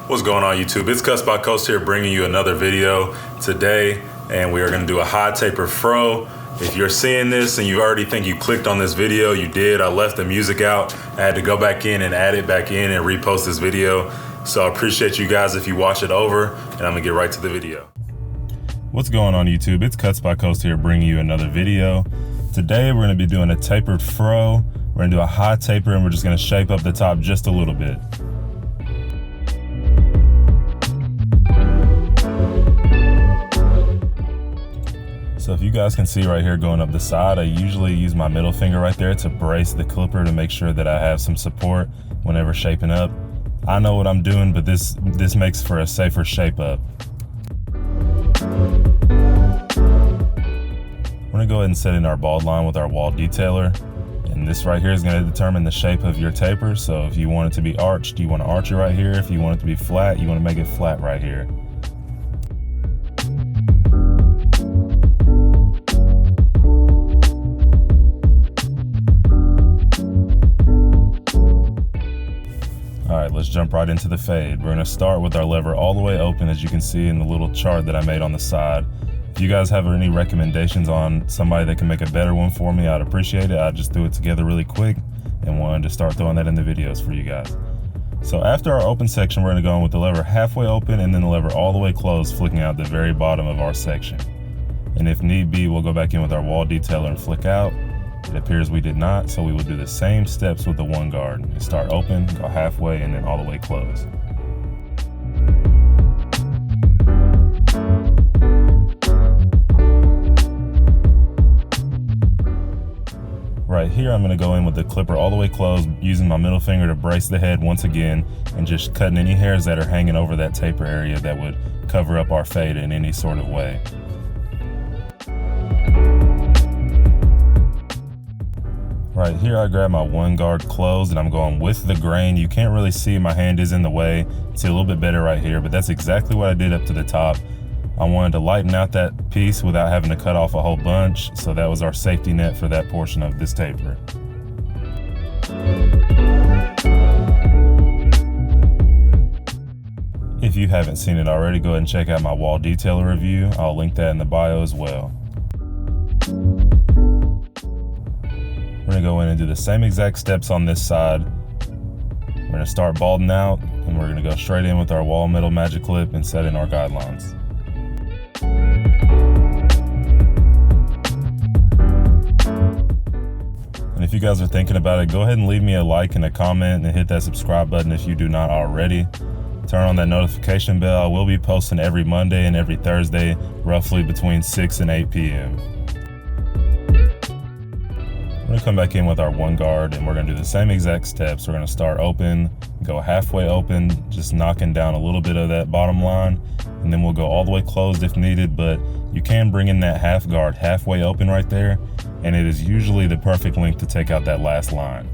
What's going on, YouTube? It's CutsbyCoast here, bringing you another video today, and we are going to do a high taper fro. If you're seeing this and you already think you clicked on this video, you did. I left the music out. I had to go back in and add it back in and repost this video. So I appreciate you guys if you watch it over, and I'm going to get right to the video. What's going on, YouTube? It's CutsbyCoast here, bringing you another video. Today we're going to be doing a tapered fro. We're going to do a high taper, and we're just going to shape up the top just a little bit. So if you guys can see right here going up the side, I usually use my middle finger right there to brace the clipper to make sure that I have some support whenever shaping up. I know what I'm doing, but this makes for a safer shape up. We're gonna go ahead and set in our bald line with our Wahl detailer. And this right here is gonna determine the shape of your taper. So if you want it to be arched, you wanna arch it right here. If you want it to be flat, you wanna make it flat right here. All right, let's jump right into the fade. We're gonna start with our lever all the way open, as you can see in the little chart that I made on the side. If you guys have any recommendations on somebody that can make a better one for me, I'd appreciate it. I just threw it together really quick and wanted to start throwing that in the videos for you guys. So after our open section, we're gonna go in with the lever halfway open and then the lever all the way closed, flicking out the very bottom of our section. And if need be, we'll go back in with our Wahl detailer and flick out. It appears we did not, so we will do the same steps with the one guard. Start open, go halfway, and then all the way close. Right here, I'm gonna go in with the clipper all the way closed, using my middle finger to brace the head once again, and just cutting any hairs that are hanging over that taper area that would cover up our fade in any sort of way. Right here, I grab my one guard closed and I'm going with the grain. You can't really see, my hand is in the way. See a little bit better right here, but that's exactly what I did up to the top. I wanted to lighten out that piece without having to cut off a whole bunch, so that was our safety net for that portion of this taper. If you haven't seen it already, go ahead and check out my Wahl detailer review. I'll link that in the bio as well. We're gonna go in and do the same exact steps on this side. We're gonna start balding out, and we're gonna go straight in with our Wahl metal magic clip and set in our guidelines. And if you guys are thinking about it, go ahead and leave me a like and a comment and hit that subscribe button if you do not already. Turn on that notification bell. I will be posting every Monday and every Thursday, roughly between 6 and 8 p.m. We're gonna come back in with our one guard and we're gonna do the same exact steps. We're gonna start open, go halfway open, just knocking down a little bit of that bottom line, and then we'll go all the way closed if needed, but you can bring in that half guard halfway open right there, and it is usually the perfect length to take out that last line.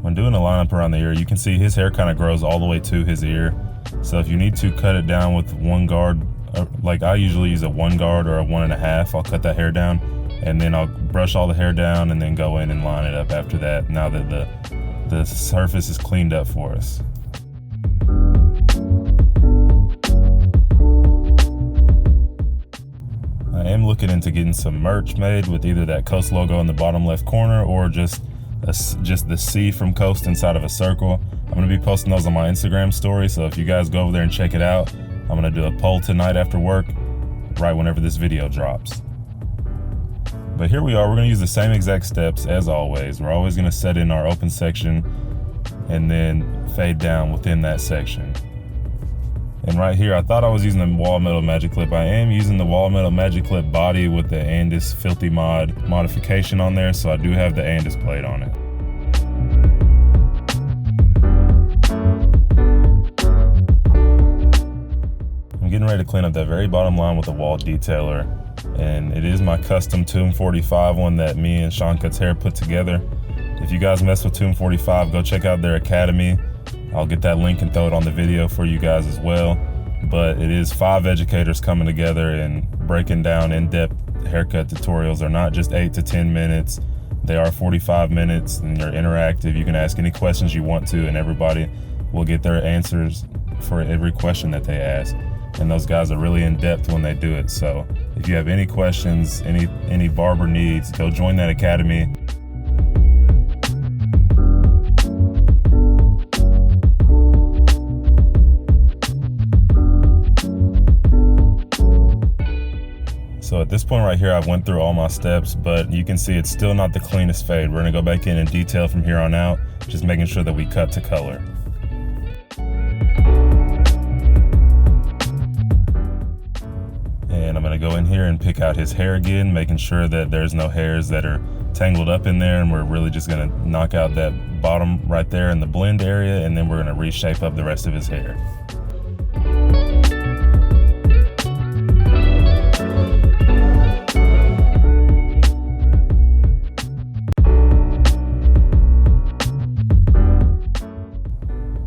When doing a lineup around the ear, you can see his hair kind of grows all the way to his ear. So if you need to cut it down with one guard, like I usually use a one guard or a 1.5, I'll cut that hair down and then I'll brush all the hair down and then go in and line it up after that, now that the surface is cleaned up for us. I am looking into getting some merch made with either that Coast logo in the bottom left corner or just the C from Coast inside of a circle. I'm gonna be posting those on my Instagram story, so if you guys go over there and check it out, I'm gonna do a poll tonight after work, right whenever this video drops. But here we are, we're gonna use the same exact steps as always. We're always gonna set in our open section and then fade down within that section. And right here, I thought I was using the Wahl metal magic clip. I am using the Wahl metal magic clip body with the Andis Filthy Mod modification on there, so I do have the Andis plate on it. I'm getting ready to clean up that very bottom line with the Wahl detailer, and it is my custom Tomb 45 one that me and Sean Cuts Hair put together. If you guys mess with Tomb 45, go check out their academy. I'll get that link and throw it on the video for you guys as well. But it is 5 educators coming together and breaking down in-depth haircut tutorials. They're not just 8 to 10 minutes. They are 45 minutes, and they're interactive. You can ask any questions you want to, and everybody will get their answers for every question that they ask. And those guys are really in-depth when they do it. So if you have any questions, any barber needs, go join that academy. So at this point right here, I've went through all my steps, but you can see it's still not the cleanest fade. We're gonna go back in and detail from here on out, just making sure that we cut to color. And I'm gonna go in here and pick out his hair again, making sure that there's no hairs that are tangled up in there, and we're really just gonna knock out that bottom right there in the blend area, and then we're gonna reshape up the rest of his hair.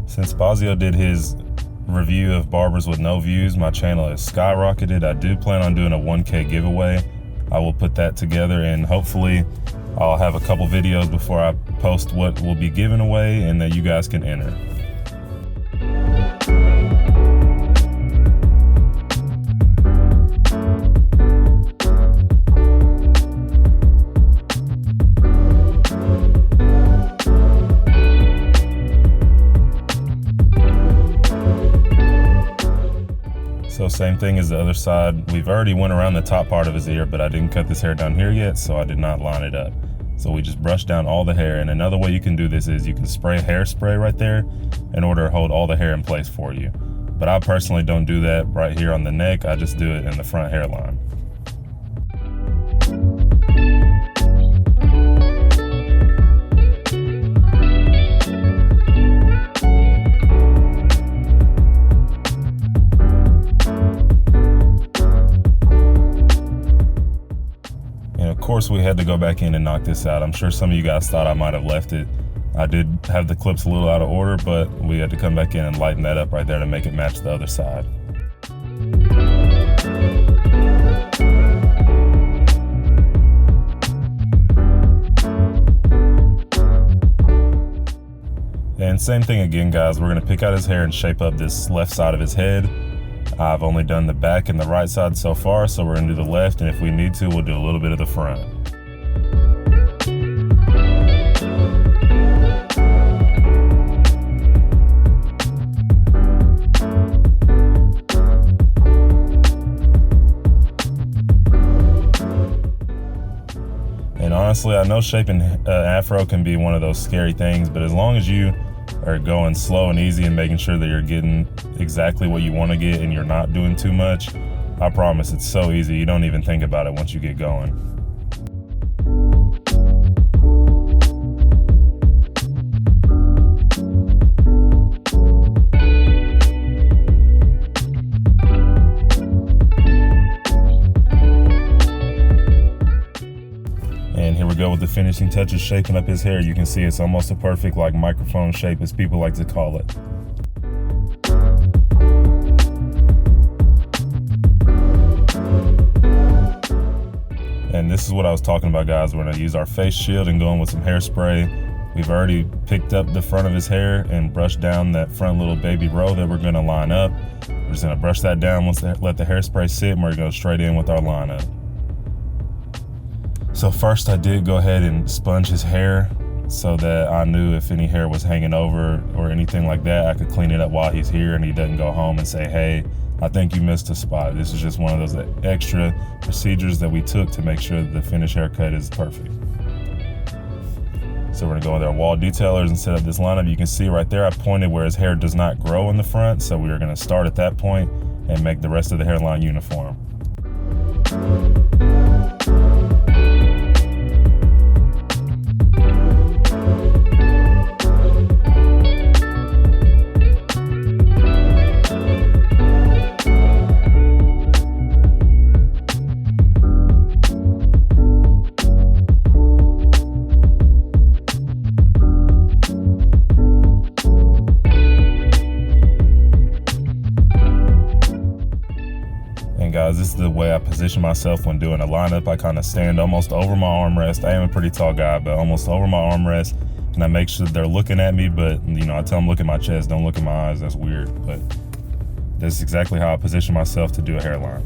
Since Bazio did his review of barbers with no views, my channel has skyrocketed. I do plan on doing a 1K giveaway. I will put that together, and hopefully I'll have a couple videos before I post what will be given away and that you guys can enter. So same thing as the other side. We've already went around the top part of his ear, but I didn't cut this hair down here yet, so I did not line it up. So we just brushed down all the hair, and another way you can do this is you can spray hairspray right there in order to hold all the hair in place for you. But I personally don't do that right here on the neck. I just do it in the front hairline. Of course, we had to go back in and knock this out. I'm sure some of you guys thought I might have left it. I did have the clips a little out of order, but we had to come back in and lighten that up right there to make it match the other side. And same thing again, guys. We're gonna pick out his hair and shape up this left side of his head. I've only done the back and the right side so far, so we're gonna do the left, and if we need to, we'll do a little bit of the front. And honestly, I know shaping Afro can be one of those scary things, but as long as you are going slow and easy and making sure that you're getting exactly what you want to get and you're not doing too much, I promise it's so easy. You don't even think about it once you get going. And here we go with the finishing touches, shaping up his hair. You can see it's almost a perfect like microphone shape, as people like to call it. And this is what I was talking about, guys. We're gonna use our face shield and go in with some hairspray. We've already picked up the front of his hair and brushed down that front little baby row that we're gonna line up. We're just gonna brush that down, let the hairspray sit, and we're gonna go straight in with our lineup. So first I did go ahead and sponge his hair so that I knew if any hair was hanging over or anything like that, I could clean it up while he's here and he doesn't go home and say, hey, I think you missed a spot. This is just one of those extra procedures that we took to make sure that the finished haircut is perfect. So we're gonna go with our Wahl detailers and set up this lineup. You can see right there, I pointed where his hair does not grow in the front. So we are gonna start at that point and make the rest of the hairline uniform. And guys, this is the way I position myself when doing a lineup. I kind of stand almost over my armrest. I am a pretty tall guy, but almost over my armrest. And I make sure they're looking at me, but I tell them look at my chest, don't look at my eyes. That's weird, but that's exactly how I position myself to do a hairline.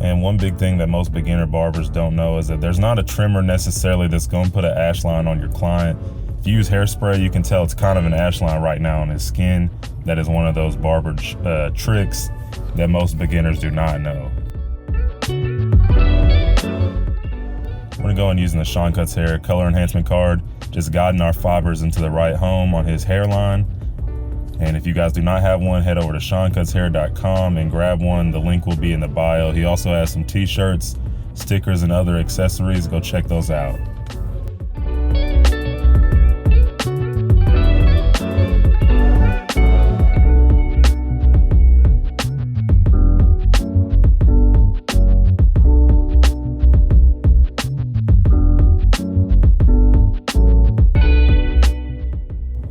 And one big thing that most beginner barbers don't know is that there's not a trimmer necessarily that's going to put an ash line on your client. If you use hairspray, you can tell it's kind of an ash line right now on his skin. That is one of those barber tricks that most beginners do not know. We're gonna go in using the Sean Cuts Hair color enhancement card, just guiding our fibers into the right home on his hairline. And if you guys do not have one, head over to SeanCutsHair.com and grab one. The link will be in the bio. He also has some t-shirts, stickers, and other accessories. Go check those out.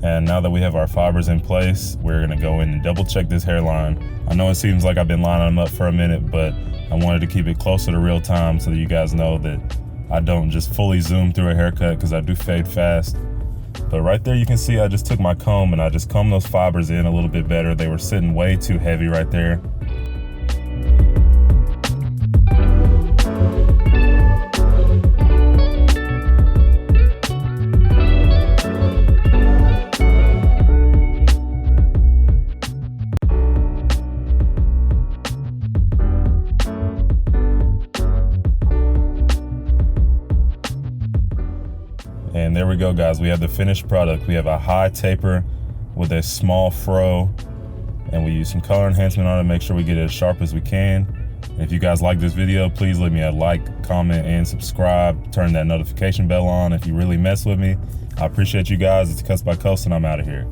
And now that we have our fibers in place, we're gonna go in and double check this hairline. I know it seems like I've been lining them up for a minute, but I wanted to keep it closer to real time so that you guys know that I don't just fully zoom through a haircut, because I do fade fast. But right there you can see I just took my comb and I just combed those fibers in a little bit better. They were sitting way too heavy right there. And there we go, guys. We have the finished product. We have a high taper with a small fro, and we use some color enhancement on it to make sure we get it as sharp as we can. And if you guys like this video, please leave me a like, comment, and subscribe. Turn that notification bell on if you really mess with me. I appreciate you guys. It's CutsbyCoast, and I'm out of here.